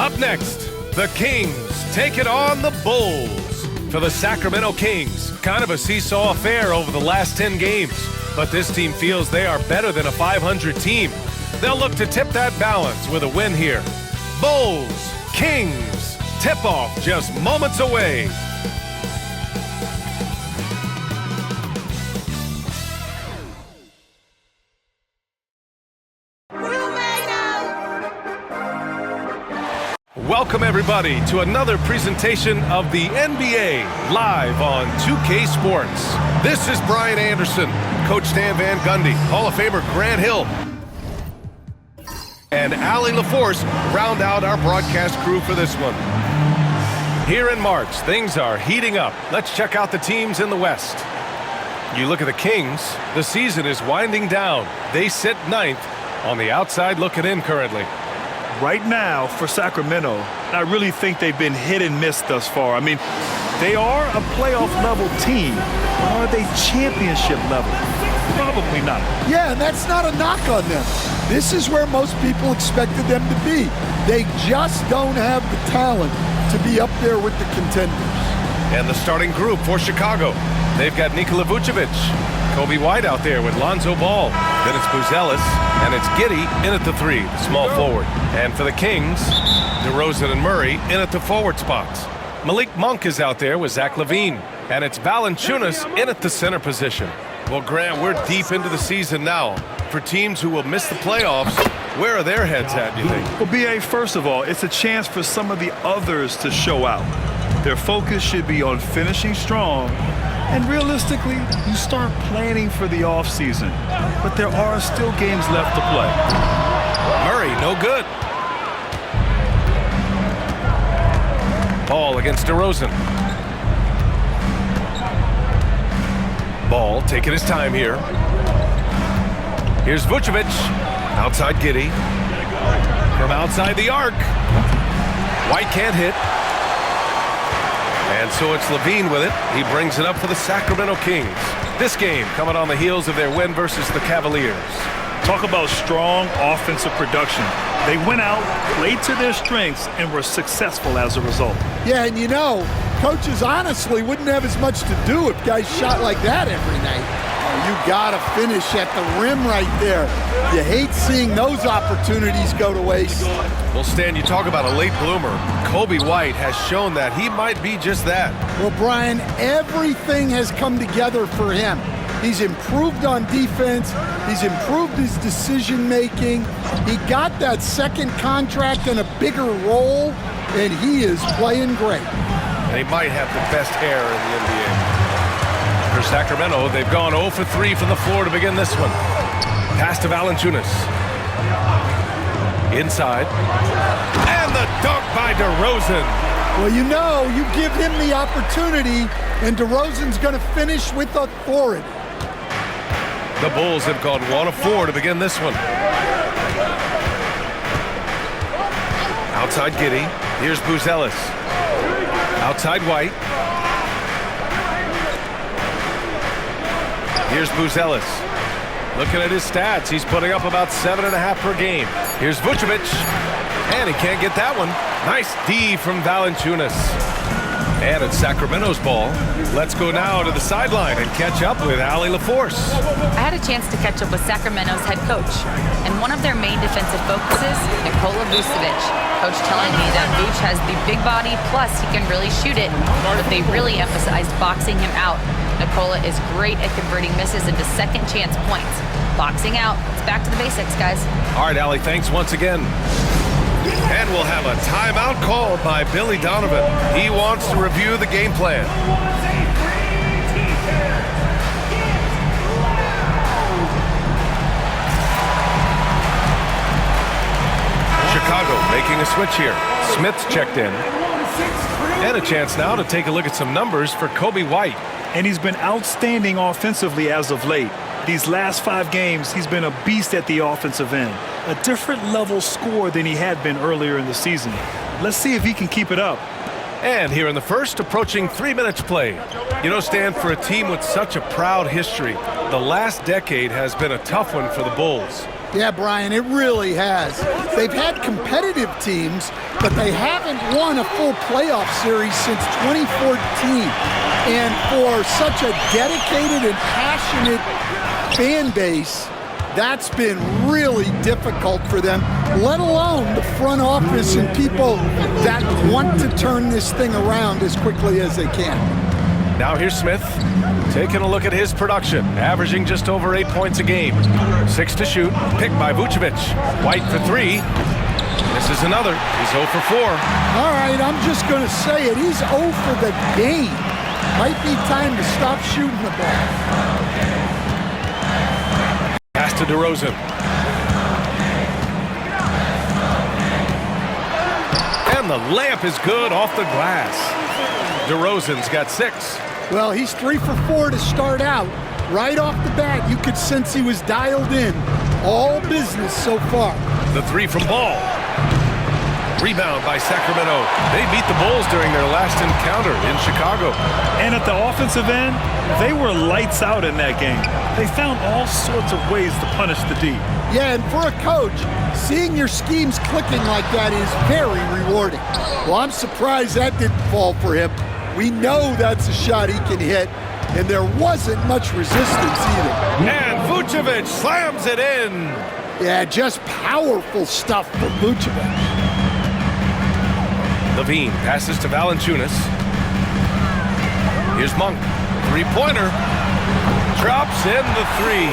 Up next, the Kings take it on the Bulls. For the Sacramento Kings, kind of a seesaw affair over the last 10 games. But this team feels they are better than a 500 team. They'll look to tip that balance with a win here. Bulls, Kings, tip-off just moments away. Welcome, everybody, to another presentation of the NBA live on 2K Sports. This is Brian Anderson, Coach Stan Van Gundy, Hall of Famer Grant Hill, and Allie LaForce round out our broadcast crew for this one. Here in March, things are heating up. Let's check out the teams in the West. You look at the Kings, the season is winding down. They sit 9th on the outside looking in currently. Right now, for Sacramento, I really think they've been hit and miss thus far. I mean, they are a playoff-level team, but are they championship level? Probably not. Yeah, and that's not a knock on them. This is where most people expected them to be. They just don't have the talent to be up there with the contenders. And the starting group for Chicago. They've got Nikola Vucevic, Coby White out there with Lonzo Ball. Then it's Buzelis, and it's Giddey in at the 3, the small forward. And for the Kings, DeRozan and Murray in at the forward spots. Malik Monk is out there with Zach LaVine. And it's Valanciunas in at the center position. Well, Grant, we're deep into the season now. For teams who will miss the playoffs, where are their heads at, you think? Well, B.A., first of all, it's a chance for some of the others to show out. Their focus should be on finishing strong. And realistically, you start planning for the offseason. But there are still games left to play. Murray, no good. Ball against DeRozan. Ball taking his time here. Here's Vucevic. Outside Giddey. From outside the arc. White can't hit. And so it's LaVine with it. He brings it up for the Sacramento Kings. This game coming on the heels of their win versus the Cavaliers. Talk about strong offensive production. They went out, played to their strengths, and were successful as a result. Yeah, and you know, coaches honestly wouldn't have as much to do if guys shot like that every night. You gotta finish at the rim right there. You hate seeing those opportunities go to waste. Well, Stan, you talk about a late bloomer. Coby White has shown that he might be just that. Well, Brian, everything has come together for him. He's improved on defense. He's improved his decision-making. He got that second contract and a bigger role, and he is playing great. And he might have the best hair in the NBA. For Sacramento, they've gone 0 for 3 from the floor to begin this one. Pass to Valanciunas. Inside. And the dunk by DeRozan. Well, you know, you give him the opportunity, and DeRozan's going to finish with authority. The Bulls have gone 1 of 4 to begin this one. Outside Giddey. Here's Buzelis. Outside White. Here's Buzelis. Looking at his stats, he's putting up about 7.5 per game. Here's Vucevic. And he can't get that one. Nice D from Valanciunas. And it's Sacramento's ball. Let's go now to the sideline and catch up with Allie LaForce. I had a chance to catch up with Sacramento's head coach, and one of their main defensive focuses, Nikola Vucevic. Coach telling me that Vuce has the big body, plus he can really shoot it, but they really emphasized boxing him out. Nikola is great at converting misses into second chance points. Boxing out. It's back to the basics, guys. All right, Allie, thanks once again. And we'll have a timeout called by Billy Donovan. He wants to review the game plan. Chicago making a switch here. Smith's checked in. And a chance now to take a look at some numbers for Coby White. And he's been outstanding offensively as of late. These last 5 games, he's been a beast at the offensive end. A different level score than he had been earlier in the season. Let's see if he can keep it up. And here in the first, approaching 3 minutes played. You know, Stan, for a team with such a proud history, the last decade has been a tough one for the Bulls. Yeah, Brian, it really has. They've had competitive teams, but they haven't won a full playoff series since 2014. And for such a dedicated and passionate fan base, that's been really difficult for them, let alone the front office and people that want to turn this thing around as quickly as they can. Now here's Smith, taking a look at his production, averaging just over 8 points a game. 6 to shoot, picked by Vucevic. White for 3. This is another. He's 0 for 4. All right, I'm just going to say it. He's 0 for the game. Might be time to stop shooting the ball. Pass to DeRozan. And the layup is good off the glass. DeRozan's got 6. Well, he's 3 for 4 to start out. Right off the bat, you could sense he was dialed in. All business so far. The 3 from Ball. Rebound by Sacramento. They beat the Bulls during their last encounter in Chicago. And at the offensive end, they were lights out in that game. They found all sorts of ways to punish the D. Yeah, and for a coach, seeing your schemes clicking like that is very rewarding. Well, I'm surprised that didn't fall for him. We know that's a shot he can hit, and there wasn't much resistance either. And Vucevic slams it in. Yeah, just powerful stuff from Vucevic. Levine passes to Valanciunas. Here's Monk. Three-pointer. Drops in the 3.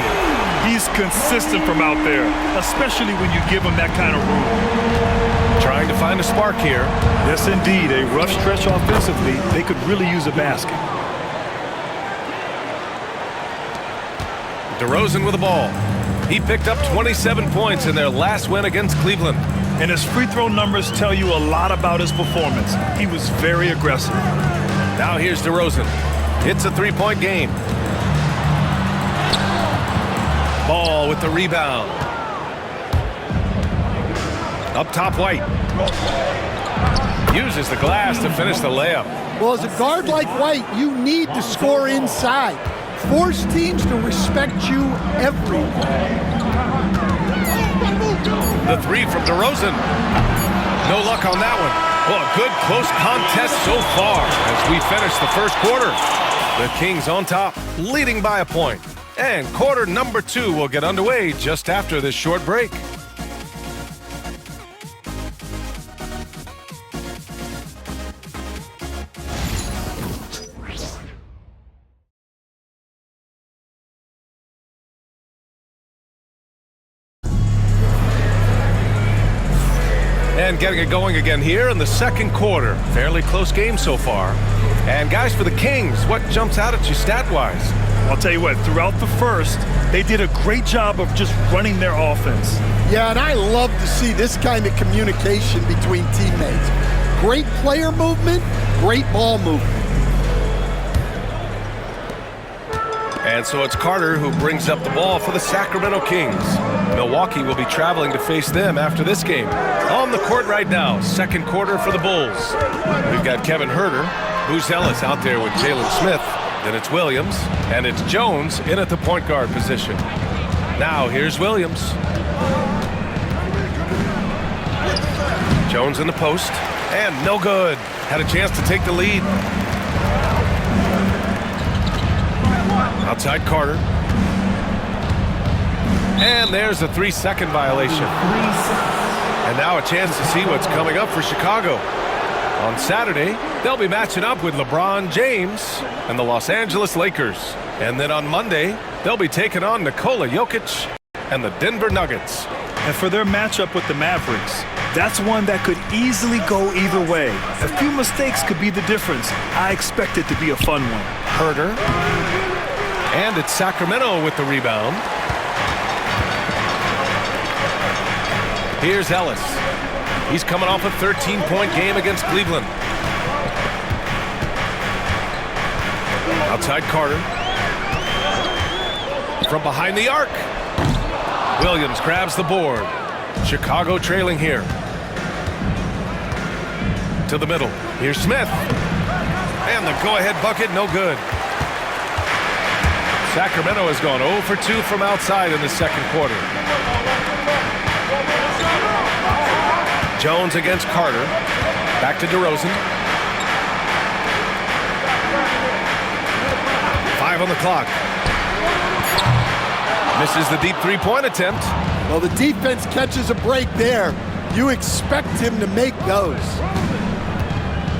He's consistent from out there, especially when you give him that kind of room. Trying to find a spark here. Yes, indeed. A rough stretch offensively. They could really use a basket. DeRozan with the ball. He picked up 27 points in their last win against Cleveland. And his free throw numbers tell you a lot about his performance. He was very aggressive. Now here's DeRozan. It's a 3-point game. Ball with the rebound. Up top, White. Uses the glass to finish the layup. Well, as a guard like White, you need to score inside. Force teams to respect you everywhere. The 3 from DeRozan. No luck on that one. Well, a good close contest so far as we finish the first quarter. The Kings on top, leading by a point. And quarter number 2 will get underway just after this short break. And getting it going again here in the second quarter. Fairly close game so far. And guys, for the Kings, what jumps out at you stat-wise? I'll tell you what, throughout the first, they did a great job of just running their offense. Yeah, and I love to see this kind of communication between teammates. Great player movement, great ball movement. And so it's Carter who brings up the ball for the Sacramento Kings. Milwaukee will be traveling to face them after this game. On the court right now, second quarter for the Bulls. We've got Kevin Huerter, Buzelis out there with Jalen Smith. Then it's Williams, and it's Jones in at the point guard position. Now here's Williams. Jones in the post, and no good. Had a chance to take the lead. Outside Carter. And there's a 3-second violation. And now a chance to see what's coming up for Chicago. On Saturday, they'll be matching up with LeBron James and the Los Angeles Lakers. And then on Monday, they'll be taking on Nikola Jokic and the Denver Nuggets. And for their matchup with the Mavericks, that's one that could easily go either way. A few mistakes could be the difference. I expect it to be a fun one. Huerter. And it's Sacramento with the rebound. Here's Ellis. He's coming off a 13-point game against Cleveland. Outside Carter. From behind the arc. Williams grabs the board. Chicago trailing here. To the middle. Here's Smith. And the go-ahead bucket, no good. Sacramento has gone 0 for 2 from outside in the second quarter. Jones against Carter. Back to DeRozan. 5 on the clock. Misses the deep three-point attempt. Well, the defense catches a break there. You expect him to make those.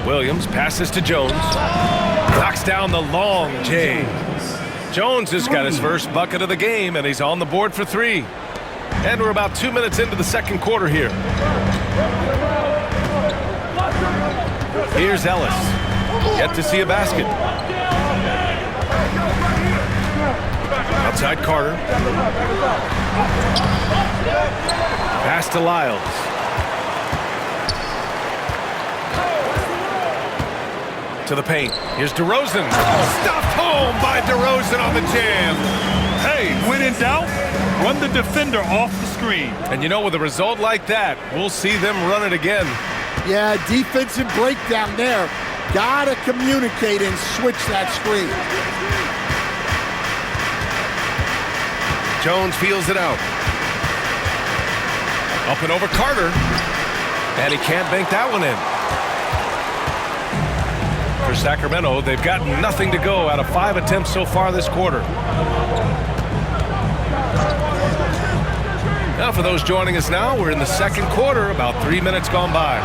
Williams passes to Jones. Knocks down the long J. Jones has got his first bucket of the game, and he's on the board for 3. And we're about 2 minutes into the second quarter here. Here's Ellis. Yet to see a basket. Outside Carter. Pass to Lyles. To the paint. Here's DeRozan. Stopped home by DeRozan on the jam. Hey, when in doubt, run the defender off the screen. And you know, with a result like that, we'll see them run it again. Yeah, defensive breakdown there. Gotta communicate and switch that screen. Jones feels it out. Up and over Carter. And he can't bank that one in. For Sacramento, they've got nothing to go out of 5 attempts so far this quarter. Now for those joining us now, we're in the second quarter, about 3 minutes gone by.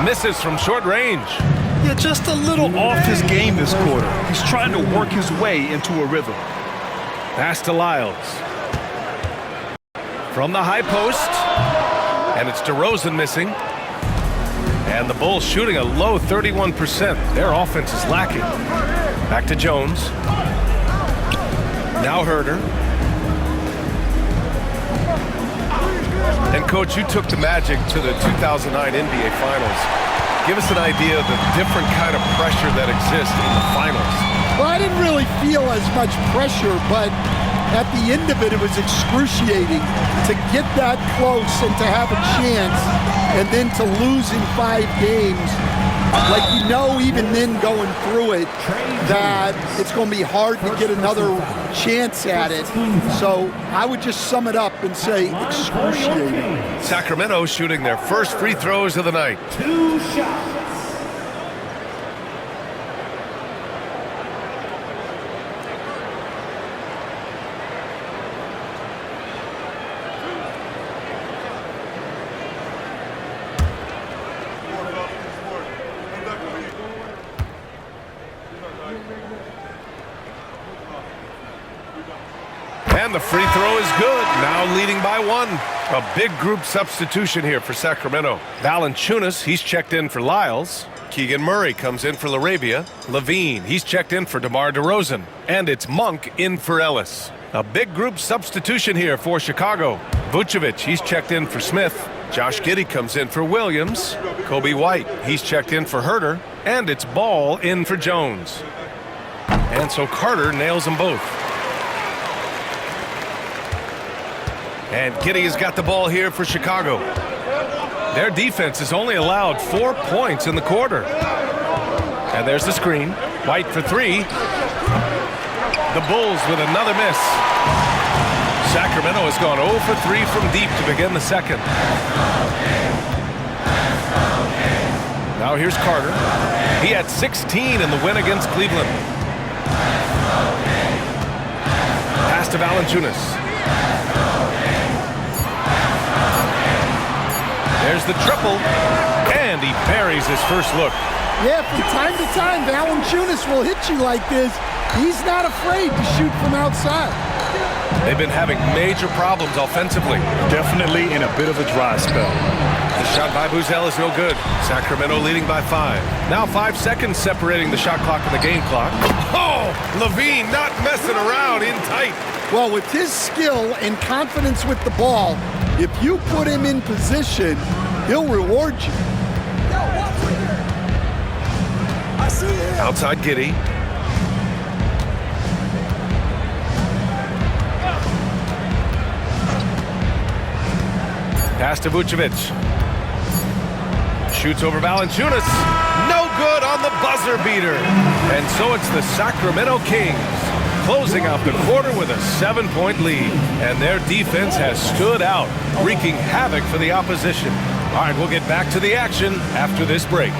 Misses from short range. Yeah, just a little off his game this quarter. He's trying to work his way into a rhythm. Pass to Lyles. From the high post. And it's DeRozan missing. And the Bulls shooting a low 31%. Their offense is lacking. Back to Jones. Now Herter. And Coach, you took the Magic to the 2009 NBA Finals. Give us an idea of the different kind of pressure that exists in the finals. Well, I didn't really feel as much pressure, but at the end of it, it was excruciating to get that close and to have a chance and then to lose in 5 games. Like, you know, even then going through it, that it's going to be hard to get another chance at it. So I would just sum it up and say excruciating. Sacramento shooting their first free throws of the night. 2 shots. And the free throw is good, now leading by 1. A big group substitution here for Sacramento. Valanciunas, he's checked in for Lyles. Keegan Murray comes in for LaRavia. Levine, he's checked in for DeMar DeRozan. And it's Monk in for Ellis. A big group substitution here for Chicago. Vucevic, he's checked in for Smith. Josh Giddey comes in for Williams. Kobe White, he's checked in for Herter. And it's Ball in for Jones. And so Carter nails them both. And Giddey has got the ball here for Chicago. Their defense has only allowed 4 points in the quarter. And there's the screen. White for 3. The Bulls with another miss. Sacramento has gone 0 for 3 from deep to begin the second. Now here's Carter. He had 16 in the win against Cleveland. Pass to Valanciunas. There's the triple, and he buries his first look. Yeah, from time to time, Valanciunas will hit you like this. He's not afraid to shoot from outside. They've been having major problems offensively. Definitely in a bit of a dry spell. The shot by Buzel is no good. Sacramento leading by 5. Now 5 seconds separating the shot clock and the game clock. Oh, Levine not messing around in tight. Well, with his skill and confidence with the ball, if you put him in position, he'll reward you. Outside Giddey. Pass to Vucevic. Shoots over Valanciunas. No good on the buzzer beater. And so it's the Sacramento Kings closing out the quarter with a 7-point lead. And their defense has stood out, wreaking havoc for the opposition. All right, we'll get back to the action after this break.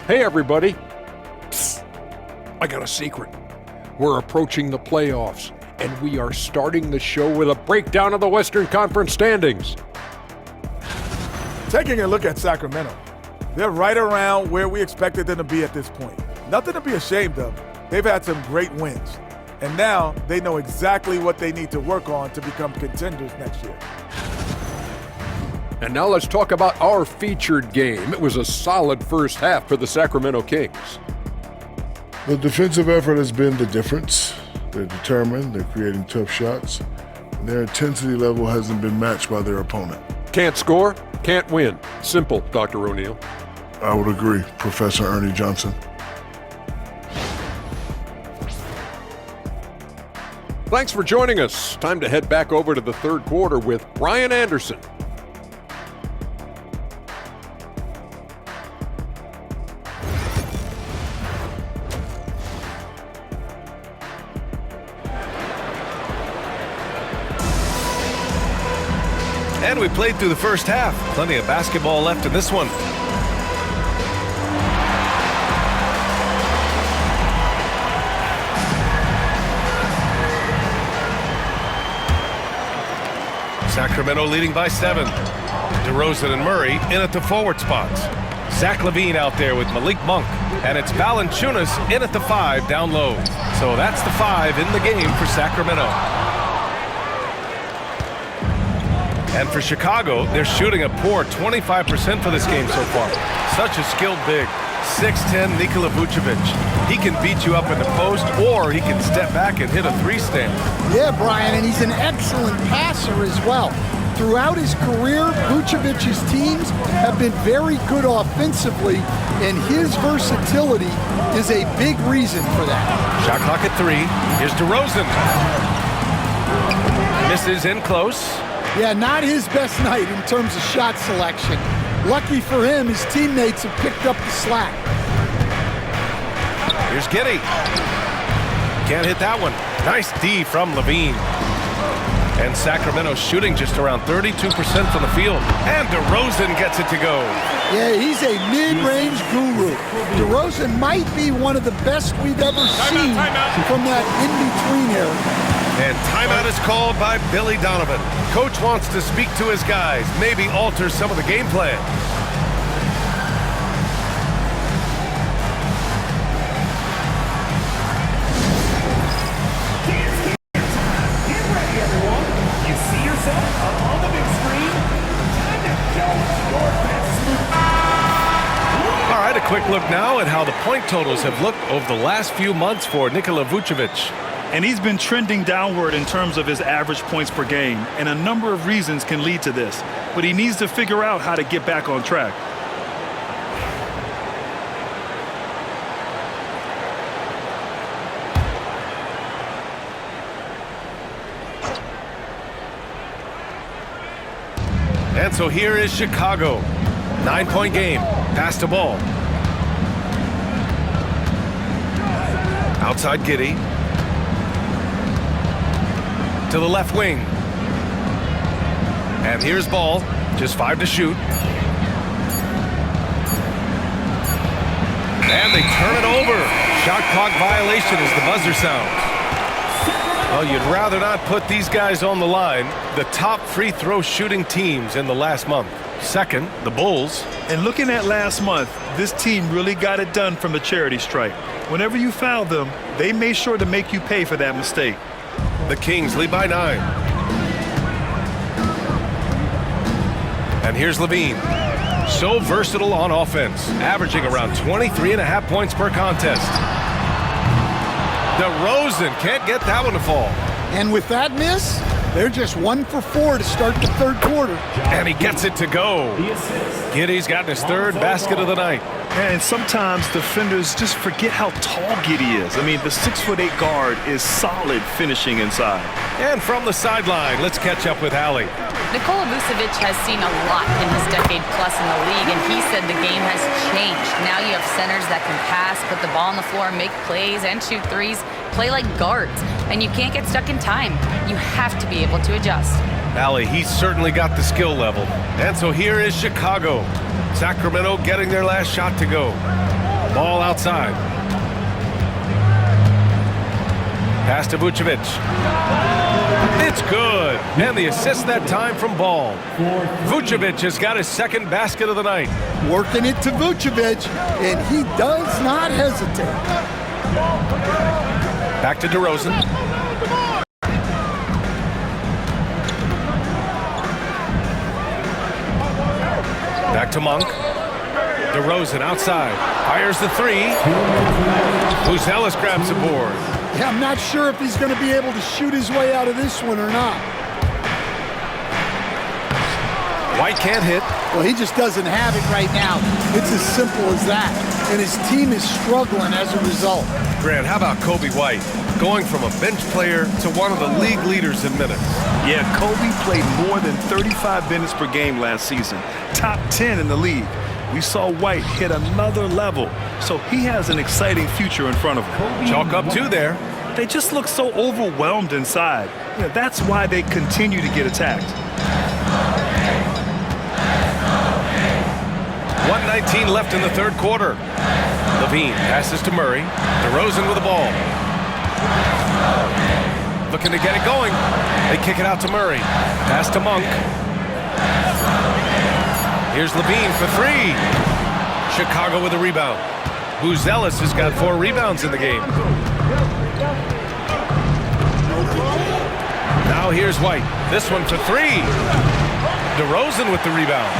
Hey, everybody. Psst. I got a secret. We're approaching the playoffs, and we are starting the show with a breakdown of the Western Conference standings. Taking a look at Sacramento, they're right around where we expected them to be at this point. Nothing to be ashamed of. They've had some great wins, and now they know exactly what they need to work on to become contenders next year. And now let's talk about our featured game. It was a solid first half for the Sacramento Kings. The defensive effort has been the difference. They're determined, they're creating tough shots, and their intensity level hasn't been matched by their opponent. Can't score, can't win. Simple, Dr. O'Neal. I would agree, Professor Ernie Johnson. Thanks for joining us. Time to head back over to the third quarter with Brian Anderson. And we played through the first half. Plenty of basketball left in this one. Sacramento leading by 7. DeRozan and Murray in at the forward spots. Zach LaVine out there with Malik Monk. And it's Valanciunas in at the 5 down low. So that's the 5 in the game for Sacramento. And for Chicago, they're shooting a poor 25% for this game so far. Such a skilled big. 6'10" Nikola Vucevic. He can beat you up in the post, or he can step back and hit a three-stand. Yeah, Brian, and he's an excellent passer as well. Throughout his career, Vucevic's teams have been very good offensively, and his versatility is a big reason for that. Shot clock at 3. Here's DeRozan. Misses in close. Yeah, not his best night in terms of shot selection. Lucky for him, his teammates have picked up the slack. Here's Giddey. Can't hit that one. Nice D from LaVine. And Sacramento shooting just around 32% from the field. And DeRozan gets it to go. Yeah, he's a mid-range guru. DeRozan might be one of the best we've ever seen from that in-between area. And timeout is called by Billy Donovan. Coach wants to speak to his guys, maybe alter some of the game plan. Get ready, everyone. You see yourself up on the big screen? Time to show your best. All right, a quick look now at how the point totals have looked over the last few months for Nikola Vucevic. And he's been trending downward in terms of his average points per game, and a number of reasons can lead to this. But he needs to figure out how to get back on track. And so here is Chicago. 9-point game. Pass the ball. Outside Giddey. To the left wing. And here's Ball. Just 5 to shoot. And they turn it over. Shot clock violation as the buzzer sounds. Well, you'd rather not put these guys on the line. The top free throw shooting teams in the last month. Second, the Bulls. And looking at last month, this team really got it done from the charity stripe. Whenever you foul them, they made sure to make you pay for that mistake. The Kings lead by 9. And here's LaVine. So versatile on offense, averaging around 23.5 points per contest. DeRozan can't get that one to fall. And with that miss, They're just 1 for 4 to start the third quarter. And he gets it to go. Giddy's gotten his third basket of the night. And sometimes defenders just forget how tall Giddey is. I mean, the 6'8" guard is solid finishing inside. And from the sideline, let's catch up with Allie. Nikola Vucevic has seen a lot in his decade plus in the league, and he said the game has changed. Now you have centers that can pass, put the ball on the floor, make plays, and shoot threes, play like guards. And you can't get stuck in time. You have to be able to adjust. Allie, he's certainly got the skill level. And so here is Chicago. Sacramento getting their last shot to go. Ball outside. Pass to Vucevic. It's good. And the assist that time from Ball. Vucevic has got his second basket of the night. Working it to Vucevic, and he does not hesitate. Back to DeRozan. Back to Monk. DeRozan outside. Fires the three. Buzelis grabs the board. Yeah, I'm not sure if he's going to be able to shoot his way out of this one or not. White can't hit. Well, he just doesn't have it right now. It's as simple as that. And his team is struggling as a result. Grant, how about Kobe White? Going from a bench player to one of the league leaders in minutes. Yeah, Kobe played more than 35 minutes per game last season. Top 10 in the league. We saw White hit another level, so he has an exciting future in front of him. Chalk up 2 there. They just look so overwhelmed inside. Yeah, that's why they continue to get attacked. 1:19 left in the third quarter. Levine passes to Murray. DeRozan with the ball. Looking to get it going. They kick it out to Murray. Pass to Monk. Here's Levine for 3. Chicago with a rebound. Buzelis has got 4 rebounds in the game. Now here's White. This one for 3. DeRozan with the rebound.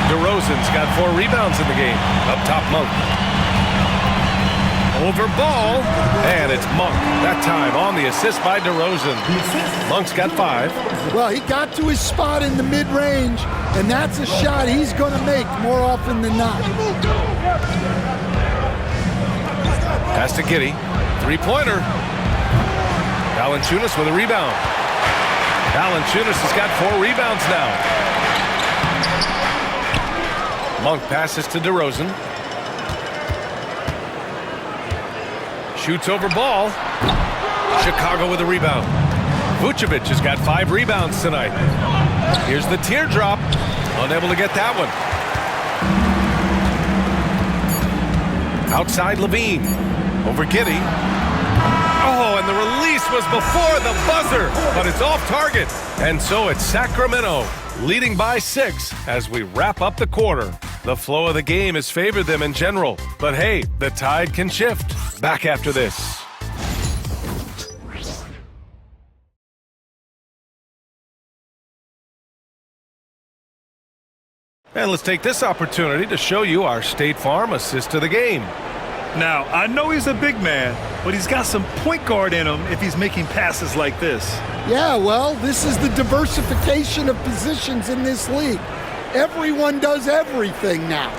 DeRozan's got 4 rebounds in the game. Up top, Monk. Over Ball, and it's Monk. That time on the assist by DeRozan. Monk's got 5. Well, he got to his spot in the mid-range, and that's a shot he's going to make more often than not. Pass to Giddey. 3-pointer. Valanciunas with a rebound. Valanciunas has got 4 rebounds now. Monk passes to DeRozan. Shoots over Ball. Chicago with a rebound. Vucevic has got 5 rebounds tonight. Here's the teardrop. Unable to get that one. Outside Levine. Over Giddey. Oh, and the release was before the buzzer, but it's off target. And so it's Sacramento leading by 6 as we wrap up the quarter. The flow of the game has favored them in general, but hey, the tide can shift. Back after this. And let's take this opportunity to show you our State Farm assist to the game. Now, I know he's a big man, but he's got some point guard in him if he's making passes like this. Yeah, well, this is the diversification of positions in this league. Everyone does everything now.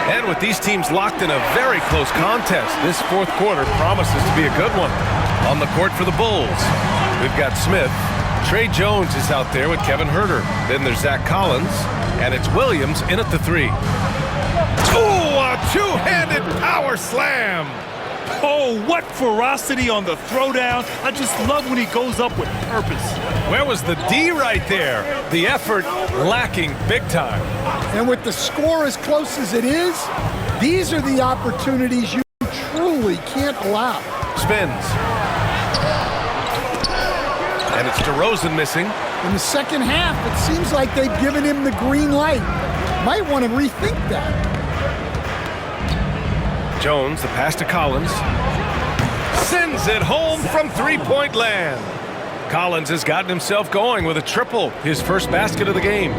And with these teams locked in a very close contest, this fourth quarter promises to be a good one. On the court for the Bulls, we've got Smith. Trey Jones is out there with Kevin Huerter. Then there's Zach Collins, and it's Williams in at the 3. Oh, a two-handed power slam! Oh, what ferocity on the throwdown. I just love when he goes up with purpose. Where was the D right there? The effort lacking big time. And with the score as close as it is, these are the opportunities you truly can't allow. Spins. And it's DeRozan missing. In the second half, it seems like they've given him the green light. Might want to rethink that. Jones, the pass to Collins. Sends it home from three-point land. Collins has gotten himself going with a triple, his first basket of the game.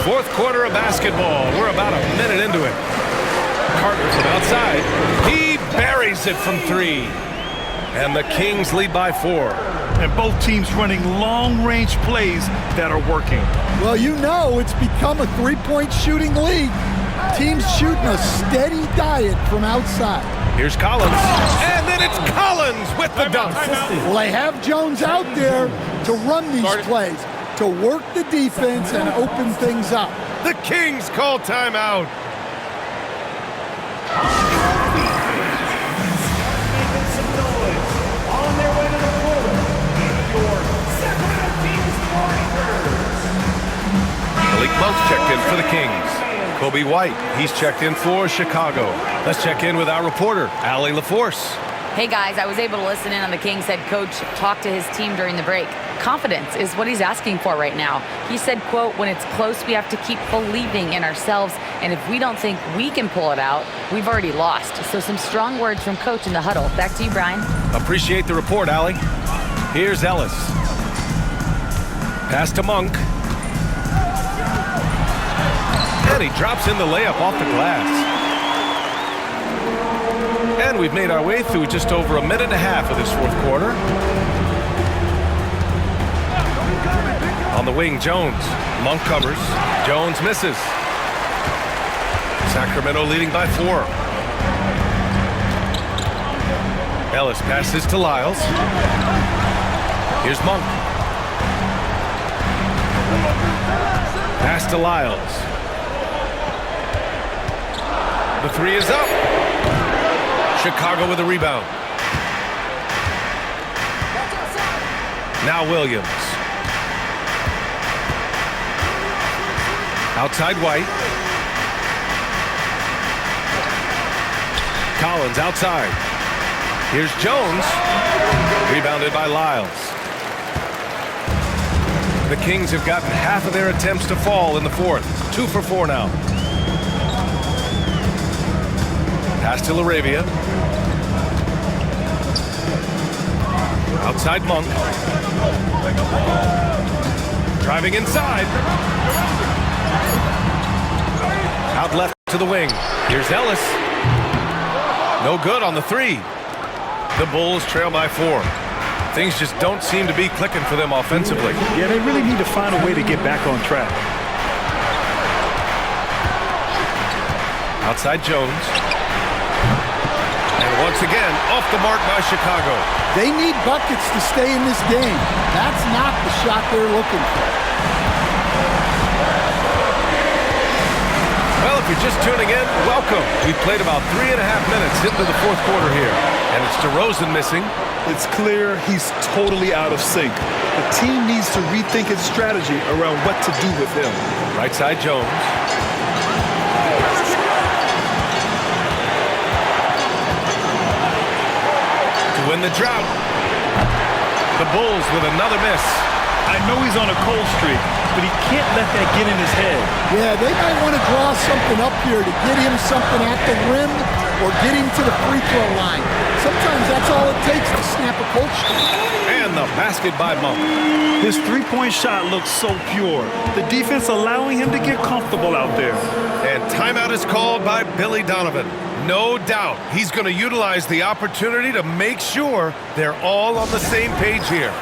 Fourth quarter of basketball. We're about a minute into it. From outside, he buries it from 3. And the Kings lead by 4. And both teams running long-range plays that are working. Well, you know it's become a three-point shooting league. Teams shooting a steady diet from outside. Here's Collins, and then it's Collins with the dunk. Well, they have Jones out there to run these plays, to work the defense and open things up. The Kings call timeout. Making some noise. On their way to the floor. Your Sacramento Kings Warriors. Malik Monk's checked in for the Kings. Kobe White, he's checked in for Chicago. Let's check in with our reporter, Allie LaForce. Hey guys, I was able to listen in on the Kings head coach talk to his team during the break. Confidence is what he's asking for right now. He said, quote, when it's close, we have to keep believing in ourselves. And if we don't think we can pull it out, we've already lost. So some strong words from coach in the huddle. Back to you, Brian. Appreciate the report, Allie. Here's Ellis. Pass to Monk. And he drops in the layup off the glass. And we've made our way through just over a minute and a half of this fourth quarter. On the wing, Jones. Monk covers. Jones misses. Sacramento leading by 4. Ellis passes to Lyles. Here's Monk. Pass to Lyles. The 3 is up. Chicago with a rebound. Now Williams. Outside White. Collins outside. Here's Jones. Rebounded by Lyles. The Kings have gotten half of their attempts to fall in the fourth. 2 for 4 now. Pass to LaRavia. Outside Monk. Driving inside. Out left to the wing. Here's Ellis. No good on the 3. The Bulls trail by 4. Things just don't seem to be clicking for them offensively. Yeah, they really need to find a way to get back on track. Outside Jones. And once again, off the mark by Chicago. They need buckets to stay in this game. That's not the shot they're looking for. Well, if you're just tuning in, welcome. We've played about 3.5 minutes into the fourth quarter here. And it's DeRozan missing. It's clear he's totally out of sync. The team needs to rethink its strategy around what to do with him. Right side Jones. To win the drought. The Bulls with another miss. I know he's on a cold streak, but he can't let that get in his head. Yeah, they might want to draw something up here to get him something at the rim or get him to the free throw line. Sometimes that's all it takes to snap a cold streak. And the basket by Monk. His three-point shot looks so pure. The defense allowing him to get comfortable out there. And timeout is called by Billy Donovan. No doubt he's going to utilize the opportunity to make sure they're all on the same page here.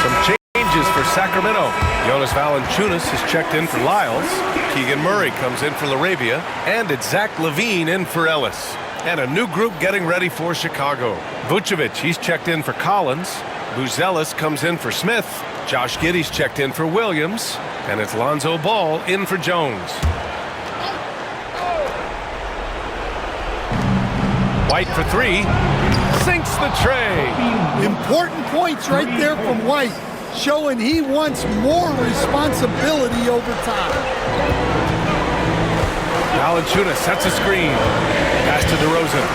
Some changes for Sacramento. Jonas Valanciunas is checked in for Lyles. Keegan Murray comes in for LaRavia. And it's Zach LaVine in for Ellis. And a new group getting ready for Chicago. Vucevic, he's checked in for Collins. Buzelis comes in for Smith. Josh Giddey's checked in for Williams. And it's Lonzo Ball in for Jones. White for 3. Sinks the tray. Important points right there from White, showing he wants more responsibility over time. Valanciunas sets a screen. Pass to DeRozan.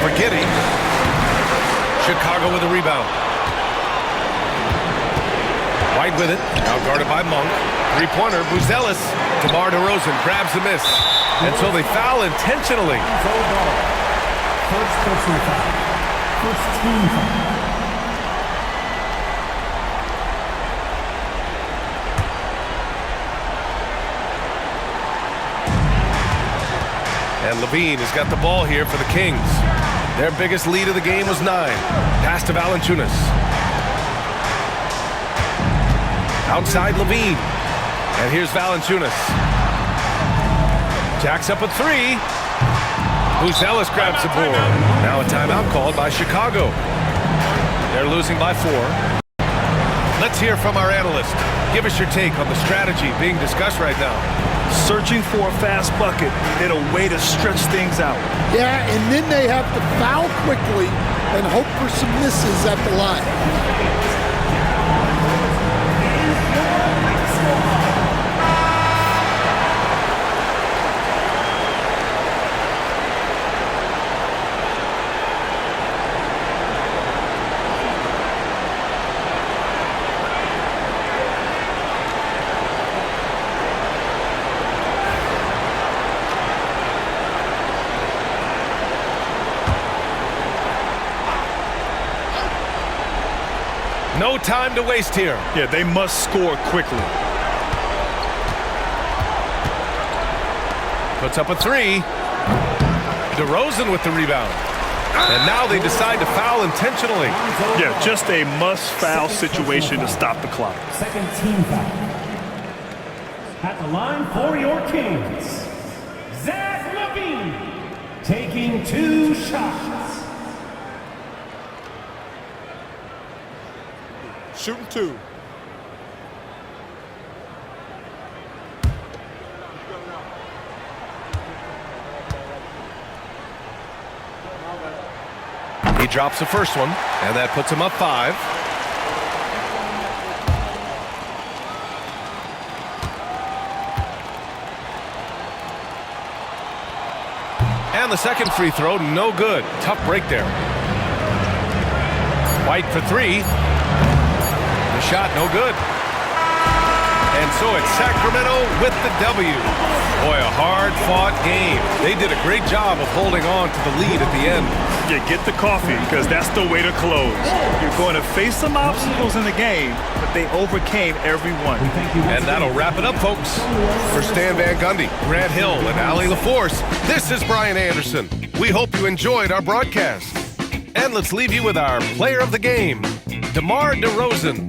For Giddey. Chicago with a rebound. White with it. Now guarded by Monk. Three-pointer. Buzelis. DeMar DeRozan grabs the miss. And so they foul intentionally. First personal foul. First team foul. And Levine has got the ball here for the Kings. Their biggest lead of the game was 9. Pass to Valanciunas. Outside Levine. And here's Valanciunas. Jacks up a 3. Buzelis grabs the board. Now a timeout called by Chicago. They're losing by 4. Let's hear from our analyst. Give us your take on the strategy being discussed right now. Searching for a fast bucket and a way to stretch things out. Yeah, and then they have to foul quickly and hope for some misses at the line. No time to waste here. Yeah, they must score quickly. Puts up a 3. DeRozan with the rebound. And now they decide to foul intentionally. Yeah, just a must-foul situation to stop the clock. Second team foul. At the line for your Kings, Zach LaVine, taking 2 shots. Shooting 2. He drops the first one, and that puts him up 5. And the second free throw, no good. Tough break there. White for 3. The shot, no good. And so it's Sacramento with the W. Boy, a hard-fought game. They did a great job of holding on to the lead at the end. Yeah, get the coffee, because that's the way to close. You're going to face some obstacles in the game, but they overcame every one. And that'll wrap it up, folks. For Stan Van Gundy, Grant Hill, and Allie LaForce, this is Brian Anderson. We hope you enjoyed our broadcast. And let's leave you with our player of the game, DeMar DeRozan.